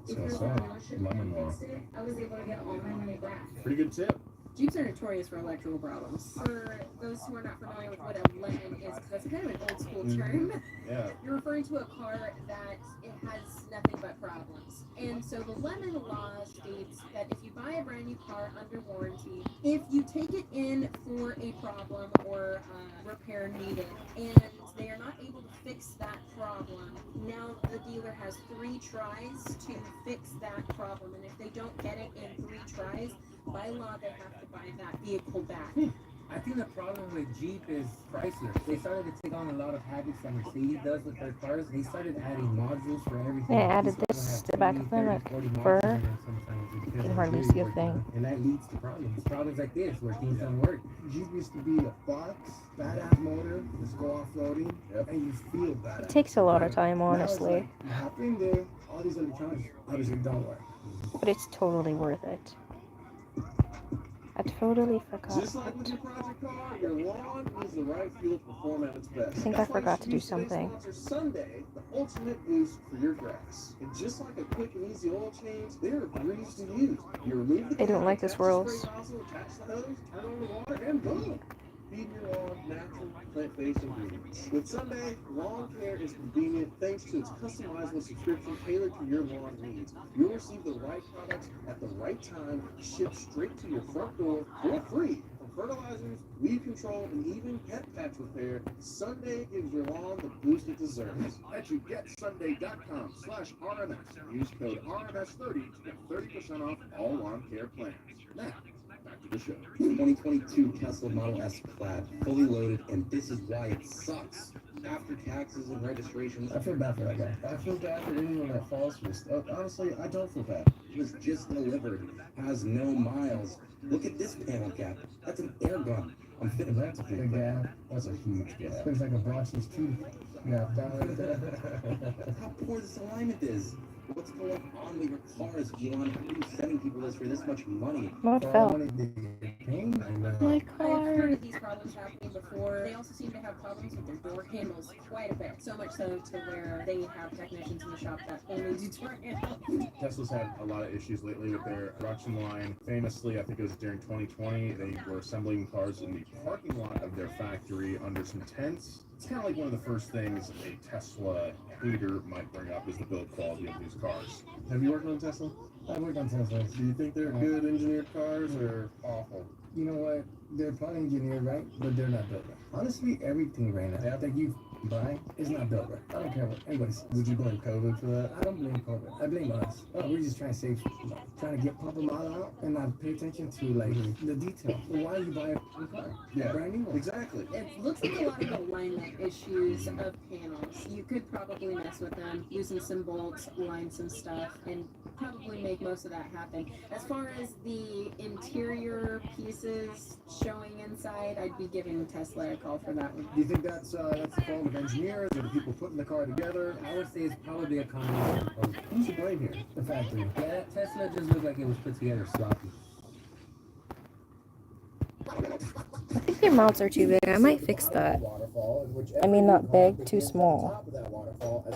[SPEAKER 12] Because the dealership
[SPEAKER 11] Lemon
[SPEAKER 12] fixed it, I was able to get all my money back.
[SPEAKER 11] Pretty good tip.
[SPEAKER 2] Jeeps are notorious for electrical problems. For those who are not familiar with what a lemon is, because that's kind of an old school term,
[SPEAKER 11] Yeah.
[SPEAKER 2] you're referring to a car that it has nothing but problems. And so the lemon law states that if you buy a brand new car under warranty, if you take it in for a problem or repair needed, and they are not able to fix that problem, now the dealer has 3 tries to fix that problem. And if they don't get it in 3 tries, by law, they have to buy that vehicle back.
[SPEAKER 6] I think the problem with Jeep is Chrysler. They started to take on a lot of habits that Mercedes does with their cars. They started adding modules for everything.
[SPEAKER 1] Yeah, I added this to the back of them, like, fur. You can hardly see a thing.
[SPEAKER 6] And that leads to problems. Problems like this, where things don't work.
[SPEAKER 3] Jeep used to be a box, badass motor, just go off-roading, and you feel badass.
[SPEAKER 1] It takes a lot of time,
[SPEAKER 3] Now it's
[SPEAKER 1] honestly.
[SPEAKER 3] like, you hop in there, all these electronics obviously don't work.
[SPEAKER 1] But it's totally worth it. I totally forgot.
[SPEAKER 5] Just like with your project car, your lawn needs the right fuel to perform at its best.
[SPEAKER 1] I think I forgot to do something.
[SPEAKER 5] Sunday, the ultimate boost for your grass. And just like a quick and easy oil change, they're a breeze to use. You remove the
[SPEAKER 1] I don't like this world.
[SPEAKER 5] spray nozzle, attach the hose, turn on the water, and boom! Feed your lawn natural plant-based ingredients. With Sunday, lawn care is convenient thanks to its customizable subscription tailored to your lawn needs. You'll receive the right products at the right time, shipped straight to your front door for free. From fertilizers, weed control, and even pet patch repair, Sunday gives your lawn the boost it deserves. At getsunday.com/RMS. Use code RMS30 to get 30% off all lawn care plans. Now, back to the show.
[SPEAKER 13] 2022 Tesla Model S Plaid, fully loaded, and this is why it sucks. After taxes and registration,
[SPEAKER 3] I feel bad for that guy. I feel bad for anyone that falls for this. Honestly, I don't feel bad.
[SPEAKER 13] it was just delivered, has no miles. Look at this panel gap. That's an air gun. I'm fitting
[SPEAKER 3] That's a big gap. That's a huge gap. Looks like a Boston's tooth. Yeah, down right there.
[SPEAKER 13] Look how poor this alignment is. What's going on with your cars, Elon? How are you sending people this for this much money?
[SPEAKER 1] What fell?
[SPEAKER 3] My
[SPEAKER 1] My
[SPEAKER 2] I've
[SPEAKER 1] car.
[SPEAKER 2] heard of these problems happening before. They also seem to have problems with their door handles quite a bit. So much so to where they have technicians in the shop that only do door handles.
[SPEAKER 11] Tesla's had a lot of issues lately with their production line. Famously, I think it was during 2020, they were assembling cars in the parking lot of their factory under some tents. It's kind of like one of the first things a Tesla hater might bring up is the build quality of these cars. Have you worked on Tesla?
[SPEAKER 3] I worked on Tesla.
[SPEAKER 11] Do you think they're good engineered cars or awful?
[SPEAKER 3] You know what?
[SPEAKER 6] they're probably engineered right, but they're not built right. Honestly, everything right now that you buy is not built right. I don't care what anybody says.
[SPEAKER 11] Would you blame COVID for that?
[SPEAKER 6] I don't blame COVID. I blame us. Oh, we're just trying to save, trying to get pump them all out and not pay attention to like the detail. Why you buy a car?
[SPEAKER 11] Yeah,
[SPEAKER 6] brand new one.
[SPEAKER 11] Exactly.
[SPEAKER 2] It looks like a lot of alignment issues of panels. You could probably mess with them, loosen some bolts, line some stuff, and probably make most of that happen. As far as the interior pieces showing inside, I'd be giving Tesla a call for that one.
[SPEAKER 11] Do you think that's the fault of engineers or the people putting the car together?
[SPEAKER 8] I would say it's probably a combination of both.
[SPEAKER 11] Who's to blame here?
[SPEAKER 6] The factory.
[SPEAKER 8] Yeah, Tesla just looked like it was put together sloppy.
[SPEAKER 1] I think their mouths are too big. I might fix that. I mean, not big, too small.
[SPEAKER 11] Over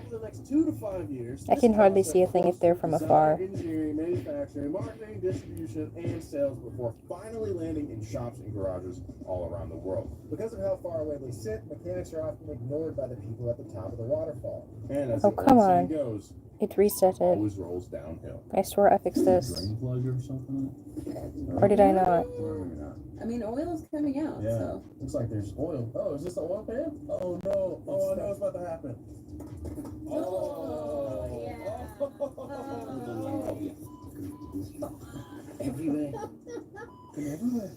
[SPEAKER 11] the next 2 to 5 years,
[SPEAKER 1] I can hardly see a thing if they're from afar.
[SPEAKER 11] Engineering, manufacturing, marketing, distribution, and sales before finally landing in shops and garages all around the world.
[SPEAKER 5] Because of how far away they sit, mechanics are often ignored by the people at the top of the waterfall.
[SPEAKER 11] And as
[SPEAKER 1] Oh,
[SPEAKER 11] the
[SPEAKER 1] come
[SPEAKER 11] old saying
[SPEAKER 1] on.
[SPEAKER 11] goes,
[SPEAKER 1] It reset it.
[SPEAKER 11] always rolls downhill.
[SPEAKER 1] I swear I fixed this.
[SPEAKER 11] Drain plug or something?
[SPEAKER 1] Or did I not?
[SPEAKER 2] I mean, oil's coming out,
[SPEAKER 11] Yeah.
[SPEAKER 2] so.
[SPEAKER 11] Looks like there's oil. Oh, is this the oil pan? Oh no. Oh, I know what's about to happen.
[SPEAKER 2] Oh, yeah.
[SPEAKER 8] Everywhere.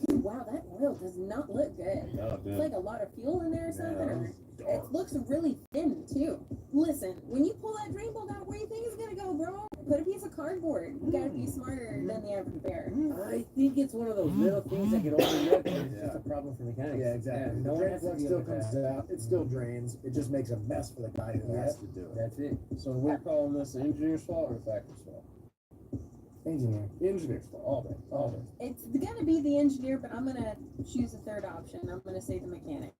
[SPEAKER 2] Wow, that oil does not look good.
[SPEAKER 11] No,
[SPEAKER 2] It's like a lot of fuel in there or something. Or it looks really thin, too. Listen, when you pull that drain bolt out, where do you think it's gonna go, bro? Put a piece of cardboard. You gotta be smarter than the average bear.
[SPEAKER 8] I think it's one of those little things that get overlooked. It's just a problem for mechanics.
[SPEAKER 5] Yeah, exactly.
[SPEAKER 8] Yeah, no
[SPEAKER 5] The
[SPEAKER 8] one
[SPEAKER 5] drain
[SPEAKER 8] has to
[SPEAKER 5] plug
[SPEAKER 8] deal
[SPEAKER 5] still
[SPEAKER 8] with
[SPEAKER 5] comes
[SPEAKER 8] that.
[SPEAKER 5] out. It still drains. It just makes a mess for the guy who has to do it.
[SPEAKER 8] That's it.
[SPEAKER 11] So we're calling this the engineer's fault or the factory's fault?
[SPEAKER 6] Engineer.
[SPEAKER 11] The engineer's fault. All day. All day.
[SPEAKER 2] It's gonna be the engineer, but I'm gonna choose a third option. I'm gonna say the mechanic.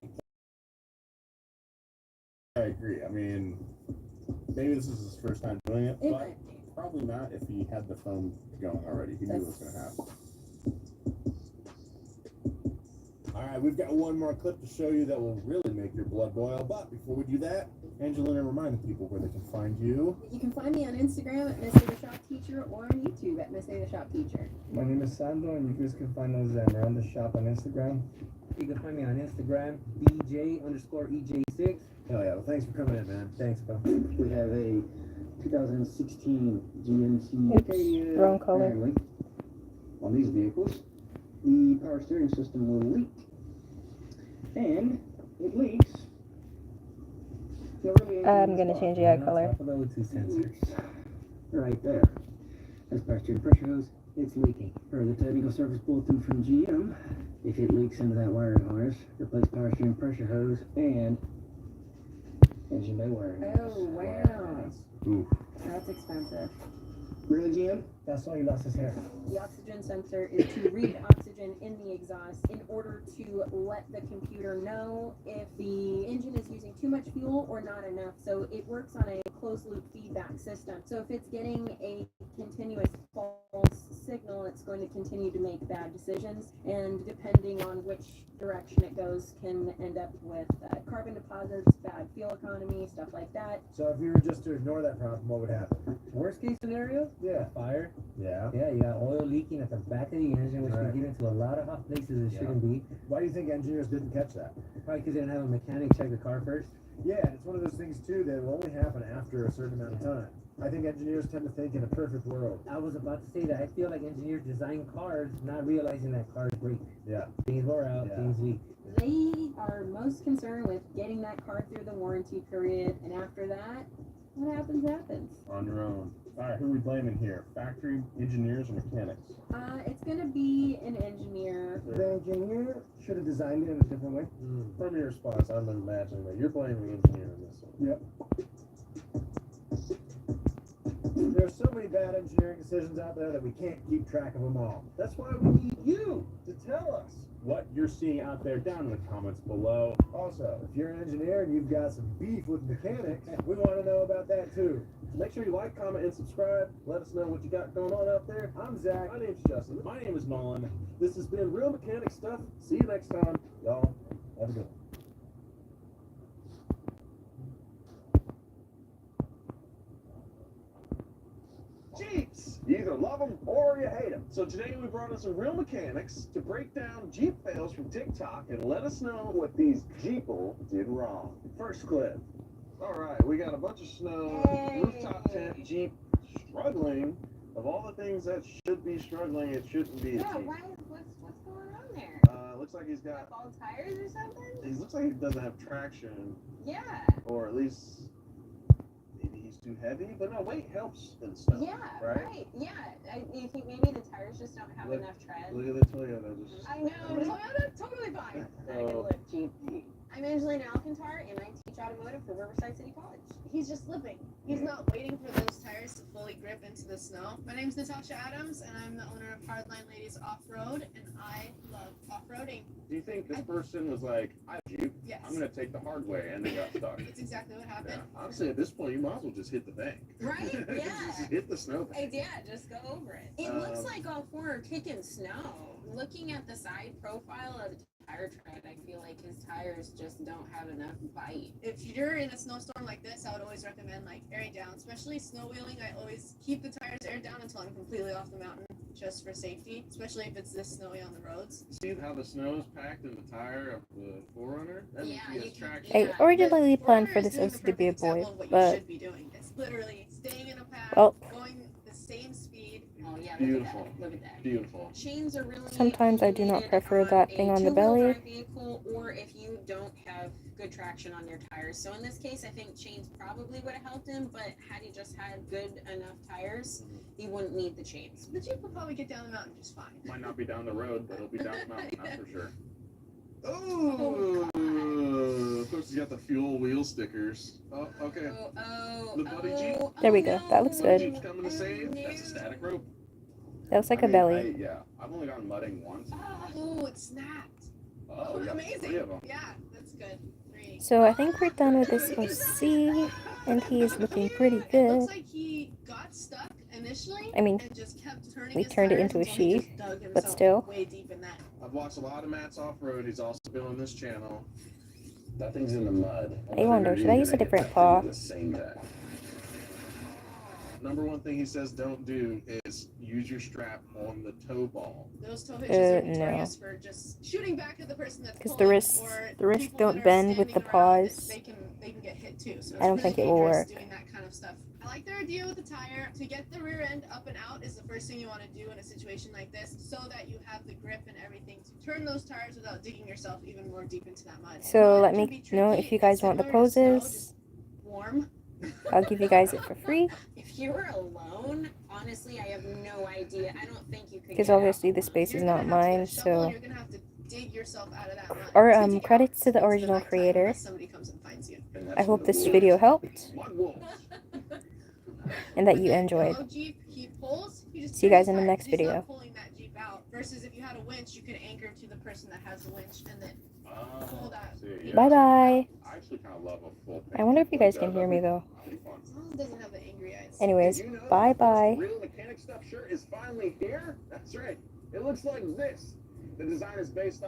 [SPEAKER 11] I agree. I mean, maybe this is his first time doing it,
[SPEAKER 2] It
[SPEAKER 11] but
[SPEAKER 2] might be.
[SPEAKER 11] probably not if he had the phone going already. He knew what was going to happen. All right, we've got one more clip to show you that will really make your blood boil. But before we do that, Angelina, remind the people where they can find you.
[SPEAKER 2] You can find me on Instagram at Miss A the Shop Teacher or on YouTube at Miss A the Shop Teacher.
[SPEAKER 6] My name is Sandro, and you guys can find us at Miranda Shop on Instagram.
[SPEAKER 8] You can find me on Instagram, BJ_EJ6.
[SPEAKER 5] Hell yeah. Well, thanks for coming in, man.
[SPEAKER 8] Thanks, bro.
[SPEAKER 14] We have a 2016 GMC
[SPEAKER 1] Oops, wrong color.
[SPEAKER 14] family. On these vehicles, the power steering system will leak. And it leaks.
[SPEAKER 1] I'm gonna change the eye color.
[SPEAKER 8] Top of the O2 sensors.
[SPEAKER 14] Right there. That's power steering pressure hose. It's leaking. Per the technical service bulletin from GM, if it leaks into that wiring harness, replace power steering pressure hose and engine bay wiring.
[SPEAKER 2] Oh, wow.
[SPEAKER 11] Ooh.
[SPEAKER 2] That's expensive.
[SPEAKER 14] Really, GM?
[SPEAKER 6] That's why he lost his hair.
[SPEAKER 2] The oxygen sensor is to read oxygen in the exhaust in order to let the computer know if the engine is using too much fuel or not enough. So it works on a closed loop feedback system. So if it's getting a continuous false signal, it's going to continue to make bad decisions. And depending on which direction it goes, can end up with carbon deposits, bad fuel economy, stuff like that.
[SPEAKER 5] So if you were just to ignore that problem, what would happen?
[SPEAKER 8] Worst case scenario?
[SPEAKER 5] Yeah.
[SPEAKER 8] Fire.
[SPEAKER 5] Yeah.
[SPEAKER 8] Yeah, you got oil leaking at the back of the engine, which
[SPEAKER 5] Right.
[SPEAKER 8] can get into a lot of hot places it shouldn't be.
[SPEAKER 5] Why do you think engineers didn't catch that?
[SPEAKER 8] Probably because they didn't have a mechanic check the car first.
[SPEAKER 5] Yeah, and it's one of those things too that will only happen after a certain amount of time. I think engineers tend to think in a perfect world.
[SPEAKER 8] I was about to say that I feel like engineers design cars not realizing that cars break.
[SPEAKER 5] Yeah.
[SPEAKER 8] Things wear out,
[SPEAKER 5] Yeah.
[SPEAKER 8] things leak.
[SPEAKER 2] They are most concerned with getting that car through the warranty period, and after that, what happens, happens.
[SPEAKER 11] On your own. All right, who are we blaming here? Factory engineers or mechanics?
[SPEAKER 2] It's gonna be an engineer.
[SPEAKER 6] The engineer should have designed it in a different way.
[SPEAKER 11] From your response, I'm imagining that you're blaming the engineer in this one.
[SPEAKER 6] Yep.
[SPEAKER 5] There are so many bad engineering decisions out there that we can't keep track of them all. That's why we need you to tell us.
[SPEAKER 11] What you're seeing out there down in the comments below.
[SPEAKER 5] Also, if you're an engineer and you've got some beef with mechanics, we want to know about that too.
[SPEAKER 11] Make sure you like, comment, and subscribe. Let us know what you got going on out there.
[SPEAKER 5] I'm Zach.
[SPEAKER 11] My name's Justin. My name is Nolan. This has been Real Mechanic Stuff. See you next time. Y'all have a good one.
[SPEAKER 15] Jeeps! You either love them or
[SPEAKER 5] or you hate them. So today we brought in some real mechanics to break down Jeep fails from TikTok and let us know what these Jeeple did wrong. First clip. All right, we got a bunch of snow, rooftop tent, Jeep struggling. Of all the things that should be struggling, it shouldn't be.
[SPEAKER 2] Yeah, what's going on there?
[SPEAKER 5] Looks like he's got
[SPEAKER 2] bald tires or something?
[SPEAKER 5] He looks like he doesn't have traction.
[SPEAKER 2] Yeah.
[SPEAKER 5] Or at least maybe he's too heavy. But no, weight helps in snow.
[SPEAKER 2] Yeah,
[SPEAKER 5] right?
[SPEAKER 2] Yeah. You think maybe the tires just don't have enough tread?
[SPEAKER 5] Look at the Toyota. Just...
[SPEAKER 2] I know, Toyota, totally fine. I can lift Jeep. I'm Angelina Alcantar, and I teach automotive for Riverside City College.
[SPEAKER 15] He's just slipping. He's not waiting for those tires to fully grip into the snow. My name's Natasha Adams, and I'm the owner of Hardline Ladies Off-Road, and I love off-roading.
[SPEAKER 11] Do you think this person was like, I have Jeep,
[SPEAKER 15] Yes.
[SPEAKER 11] I'm going to take the hard way, and they got stuck?
[SPEAKER 15] It's exactly what happened.
[SPEAKER 11] Yeah. Honestly, at this point, you might as well just hit the bank.
[SPEAKER 2] Right? Yeah.
[SPEAKER 11] Just hit the snow bank.
[SPEAKER 2] Yeah, just go over it. It looks like all four are kicking snow. Looking at the side profile of the tire tread, I feel like his tires just don't have enough bite.
[SPEAKER 15] If you're in a snowstorm like this, I would always recommend like airing down, especially snow wheeling. I always keep the tires aired down until I'm completely off the mountain, just for safety, especially if it's this snowy on the roads.
[SPEAKER 11] See how the snow is packed in the tire of the Forerunner? That means he has traction.
[SPEAKER 1] I originally planned for this also to be a boy, but
[SPEAKER 15] Should be doing. It's literally staying in a path,
[SPEAKER 1] well,
[SPEAKER 15] going the same speed.
[SPEAKER 2] Oh yeah,
[SPEAKER 11] Beautiful.
[SPEAKER 2] Look at that.
[SPEAKER 11] Beautiful.
[SPEAKER 2] Chains are really
[SPEAKER 1] sometimes I do not prefer that thing on the
[SPEAKER 2] two-wheel
[SPEAKER 1] belly.
[SPEAKER 2] drive vehicle, or if you don't have good traction on your tires. So in this case, I think chains probably would have helped him, but had he just had good enough tires, he wouldn't need the chains.
[SPEAKER 15] The Jeep will probably get down the mountain just fine.
[SPEAKER 11] Might not be down the road, but it'll be down the mountain, that's for sure.
[SPEAKER 5] Oh,
[SPEAKER 11] Of course, he's got the fuel wheel stickers. Oh, okay. The buddy Jeep.
[SPEAKER 1] There we go. That looks
[SPEAKER 11] Buddy
[SPEAKER 1] good.
[SPEAKER 11] Jeep's coming to save. That's a static rope.
[SPEAKER 1] That looks like a belly.
[SPEAKER 11] Yeah, I've only gone mudding once.
[SPEAKER 15] Oh, it snapped.
[SPEAKER 11] Oh, we got
[SPEAKER 15] amazing.
[SPEAKER 11] 3 of them.
[SPEAKER 15] Yeah, that's good. 3.
[SPEAKER 1] So I think we're done with this OC, and he is looking pretty
[SPEAKER 15] It
[SPEAKER 1] good.
[SPEAKER 15] looks like he got stuck initially
[SPEAKER 1] I mean,
[SPEAKER 15] and just kept turning
[SPEAKER 1] we
[SPEAKER 15] his
[SPEAKER 1] turned it
[SPEAKER 15] tires
[SPEAKER 1] into a
[SPEAKER 15] until he
[SPEAKER 1] she,
[SPEAKER 15] just dug
[SPEAKER 1] but
[SPEAKER 15] himself
[SPEAKER 1] still.
[SPEAKER 15] way deep in that.
[SPEAKER 11] I've watched a lot of Matt's off-road. He's also been on this channel.
[SPEAKER 13] That thing's in the mud.
[SPEAKER 1] I wonder, should I use a different paw?
[SPEAKER 13] The same day.
[SPEAKER 11] Number one thing he says don't do is use your strap on the toe ball.
[SPEAKER 15] Those toe hitches are
[SPEAKER 1] no.
[SPEAKER 15] notorious for just shooting back at the person that's
[SPEAKER 1] Because
[SPEAKER 15] pulling,
[SPEAKER 1] the wrists
[SPEAKER 15] people
[SPEAKER 1] don't
[SPEAKER 15] that are
[SPEAKER 1] bend with the
[SPEAKER 15] standing around,
[SPEAKER 1] paws.
[SPEAKER 15] They can get hit too. So
[SPEAKER 1] I don't
[SPEAKER 15] it's
[SPEAKER 1] think
[SPEAKER 15] really
[SPEAKER 1] it will
[SPEAKER 15] dangerous
[SPEAKER 1] work.
[SPEAKER 15] doing that kind of stuff. I like their idea with the tire. To get the rear end up and out is the first thing you want to do in a situation like this, so that you have the grip and everything to turn those tires without digging yourself even more deep into that mud.
[SPEAKER 1] So
[SPEAKER 15] Mud
[SPEAKER 1] let
[SPEAKER 15] can
[SPEAKER 1] me
[SPEAKER 15] be
[SPEAKER 1] know
[SPEAKER 15] tricky.
[SPEAKER 1] if you guys
[SPEAKER 15] It's
[SPEAKER 1] want the
[SPEAKER 15] similar to snow,
[SPEAKER 1] poses.
[SPEAKER 15] just warm.
[SPEAKER 1] I'll give you guys it for free.
[SPEAKER 2] If you were alone, honestly, I have no idea. I don't think you could.
[SPEAKER 1] Because
[SPEAKER 2] get out.
[SPEAKER 1] obviously the space is not mine, so.
[SPEAKER 15] You're gonna have to dig yourself out of that mud.
[SPEAKER 1] Or credits to the original creator.
[SPEAKER 15] Somebody comes and finds you.
[SPEAKER 1] I hope this video helped and that you enjoyed.
[SPEAKER 15] Jeep, he pulls, he just
[SPEAKER 1] See you guys in the
[SPEAKER 15] turns
[SPEAKER 1] next
[SPEAKER 15] back. He's
[SPEAKER 1] video.
[SPEAKER 15] not pulling that Jeep out. Versus if you had a winch, you could anchor to the person that has the winch and then pull that.
[SPEAKER 1] Bye bye.
[SPEAKER 11] I actually kind of love a full
[SPEAKER 1] I wonder if you guys can hear me though.
[SPEAKER 15] It doesn't have the angry eyes.
[SPEAKER 1] Anyways,
[SPEAKER 5] Did you know
[SPEAKER 1] bye bye.
[SPEAKER 5] Real mechanic stuff shirt is finally here? That's right. It looks like this. The design is based on